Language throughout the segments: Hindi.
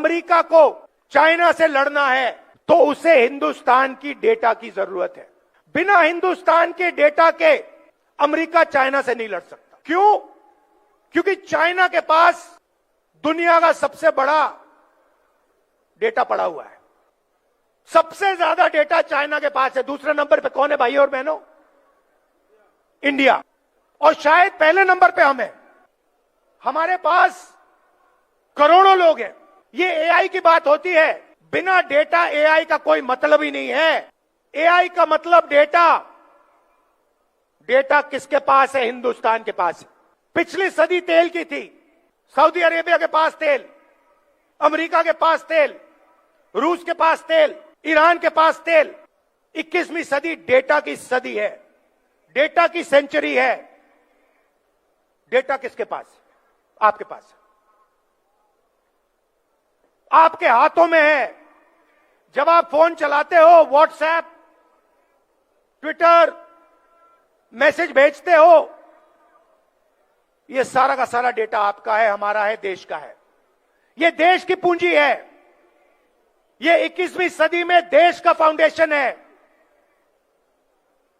अमेरिका को चाइना से लड़ना है तो उसे हिंदुस्तान की डेटा की जरूरत है। बिना हिंदुस्तान के डेटा के अमेरिका चाइना से नहीं लड़ सकता। क्यों? क्योंकि चाइना के पास दुनिया का सबसे बड़ा डेटा पड़ा हुआ है। सबसे ज्यादा डेटा चाइना के पास है। दूसरे नंबर पे कौन है भाई और बहनों? इंडिया। और शायद पहले नंबर पे हम हैं। हमारे पास करोड़ों लोग हैं। ये एआई की बात होती है, बिना डेटा एआई का कोई मतलब ही नहीं है। एआई का मतलब डेटा। डेटा किसके पास है? हिंदुस्तान के पास है। पिछली सदी तेल की थी। सऊदी अरेबिया के पास तेल, अमेरिका के पास तेल, रूस के पास तेल, ईरान के पास तेल। 21वीं सदी डेटा की सदी है, डेटा की सेंचुरी है। डेटा किसके पास है? आपके पास है, आपके हाथों में है। जब आप फोन चलाते हो, व्हाट्सएप, ट्विटर, मैसेज भेजते हो, ये सारा का सारा डेटा आपका है, हमारा है, देश का है। ये देश की पूंजी है। ये 21वीं सदी में देश का फाउंडेशन है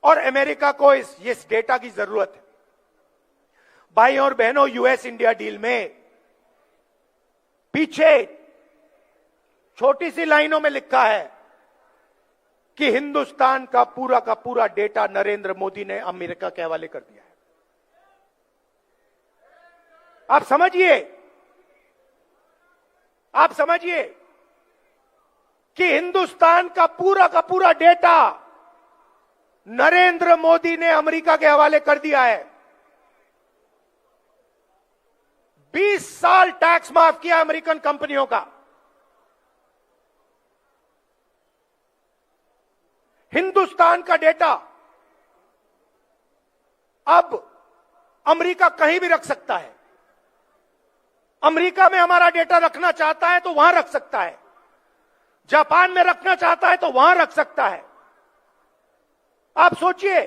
और अमेरिका को इस डेटा की जरूरत है। भाई और बहनों, यूएस इंडिया डील में पीछे छोटी सी लाइनों में लिखा है कि हिंदुस्तान का पूरा डेटा नरेंद्र मोदी ने अमेरिका के हवाले कर दिया है। आप समझिए कि हिंदुस्तान का पूरा डेटा नरेंद्र मोदी ने अमेरिका के हवाले कर दिया है। 20 साल टैक्स माफ किया अमेरिकन कंपनियों का। हिंदुस्तान का डेटा अब अमेरिका कहीं भी रख सकता है। अमेरिका में हमारा डेटा रखना चाहता है तो वहां रख सकता है। जापान में रखना चाहता है तो वहां रख सकता है। आप सोचिए,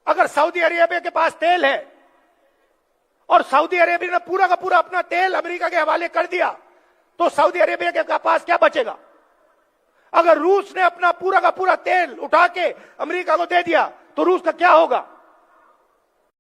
अगर सऊदी अरेबिया के पास तेल है और सऊदी अरेबिया ने पूरा का पूरा अपना तेल अमेरिका के हवाले कर दिया तो सऊदी अरेबिया के पास क्या बचेगा? अगर रूस ने अपना पूरा का पूरा तेल उठा के अमेरिका को दे दिया तो रूस का क्या होगा?